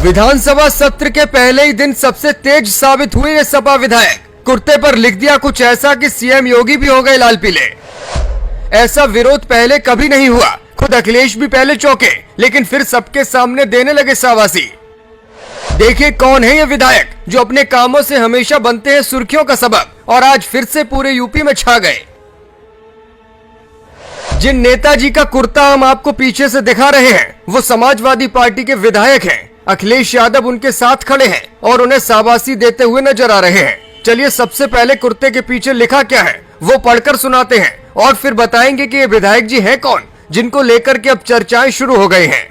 विधानसभा सत्र के पहले ही दिन सबसे तेज साबित हुए ये सपा विधायक। कुर्ते पर लिख दिया कुछ ऐसा कि सीएम योगी भी हो गए लाल पीले। ऐसा विरोध पहले कभी नहीं हुआ। खुद अखिलेश भी पहले चौंके, लेकिन फिर सबके सामने देने लगे शाबाशी। देखिए कौन है ये विधायक जो अपने कामों से हमेशा बनते हैं सुर्खियों का सबब और आज फिर से पूरे यूपी में छा गए। जिन नेताजी का कुर्ता हम आपको पीछे से दिखा रहे हैं वो समाजवादी पार्टी के विधायक हैं। अखिलेश यादव उनके साथ खड़े हैं और उन्हें शाबाशी देते हुए नजर आ रहे हैं। चलिए सबसे पहले कुर्ते के पीछे लिखा क्या है वो पढ़कर सुनाते हैं और फिर बताएंगे कि ये विधायक जी हैं कौन, जिनको लेकर के अब चर्चाएं शुरू हो गई हैं।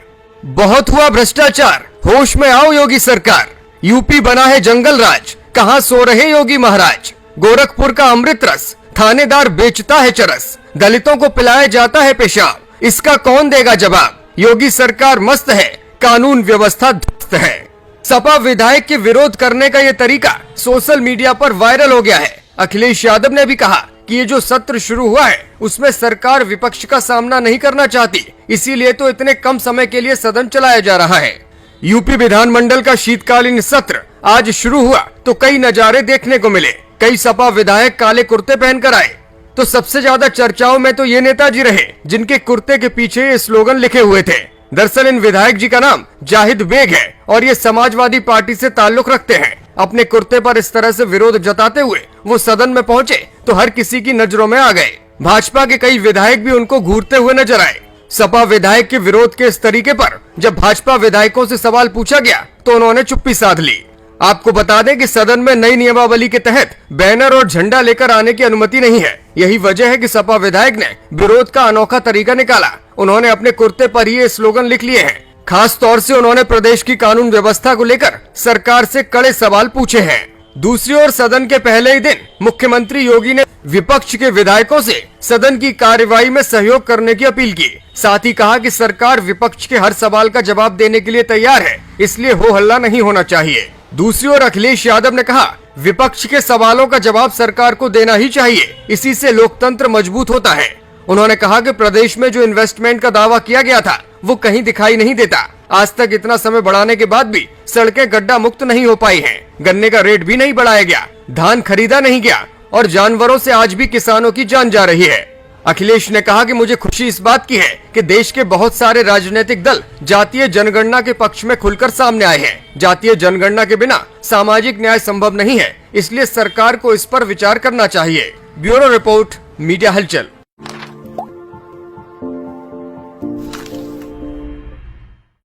बहुत हुआ भ्रष्टाचार, होश में आओ योगी सरकार। यूपी बना है जंगल राज, कहां सो रहे योगी महाराज। गोरखपुर का अमृत रस थानेदार बेचता है चरस, दलितों को पिलाया जाता है पेशाब, इसका कौन देगा जवाब। योगी सरकार मस्त है, कानून व्यवस्था ध्वस्त है। सपा विधायक के विरोध करने का ये तरीका सोशल मीडिया पर वायरल हो गया है। अखिलेश यादव ने भी कहा कि ये जो सत्र शुरू हुआ है उसमें सरकार विपक्ष का सामना नहीं करना चाहती, इसीलिए तो इतने कम समय के लिए सदन चलाया जा रहा है। यूपी विधानमंडल का शीतकालीन सत्र आज शुरू हुआ तो कई नजारे देखने को मिले। कई सपा विधायक काले कुर्ते पहनकर आए तो सबसे ज्यादा चर्चाओं में तो ये नेताजी रहे जिनके कुर्ते के पीछे ये स्लोगन लिखे हुए थे। दरअसल इन विधायक जी का नाम जाहिद बेग है और ये समाजवादी पार्टी से ताल्लुक रखते हैं। अपने कुर्ते पर इस तरह से विरोध जताते हुए वो सदन में पहुंचे तो हर किसी की नजरों में आ गए। भाजपा के कई विधायक भी उनको घूरते हुए नजर आए। सपा विधायक के विरोध के इस तरीके पर जब भाजपा विधायकों से सवाल पूछा गया तो उन्होंने चुप्पी साध ली। आपको बता दें कि सदन में नई नियमावली के तहत बैनर और झंडा लेकर आने की अनुमति नहीं है। यही वजह है कि सपा विधायक ने विरोध का अनोखा तरीका निकाला। उन्होंने अपने कुर्ते पर ये स्लोगन लिख लिए हैं। खास तौर से उन्होंने प्रदेश की कानून व्यवस्था को लेकर सरकार से कड़े सवाल पूछे हैं। दूसरी ओर सदन के पहले ही दिन मुख्यमंत्री योगी ने विपक्ष के विधायकों से सदन की कार्यवाही में सहयोग करने की अपील की। साथ ही कहा कि सरकार विपक्ष के हर सवाल का जवाब देने के लिए तैयार है, इसलिए हो हल्ला नहीं होना चाहिए। दूसरी ओर अखिलेश यादव ने कहा विपक्ष के सवालों का जवाब सरकार को देना ही चाहिए, इसी से लोकतंत्र मजबूत होता है। उन्होंने कहा कि प्रदेश में जो इन्वेस्टमेंट का दावा किया गया था वो कहीं दिखाई नहीं देता। आज तक इतना समय बढ़ाने के बाद भी सड़कें गड्ढा मुक्त नहीं हो पाई हैं। गन्ने का रेट भी नहीं बढ़ाया गया, धान खरीदा नहीं गया और जानवरों से आज भी किसानों की जान जा रही है। अखिलेश ने कहा कि मुझे खुशी इस बात की है कि देश के बहुत सारे राजनीतिक दल जातीय जनगणना के पक्ष में खुलकर सामने आए हैं। जातीय जनगणना के बिना सामाजिक न्याय संभव नहीं है, इसलिए सरकार को इस पर विचार करना चाहिए। ब्यूरो रिपोर्ट, मीडिया हलचल।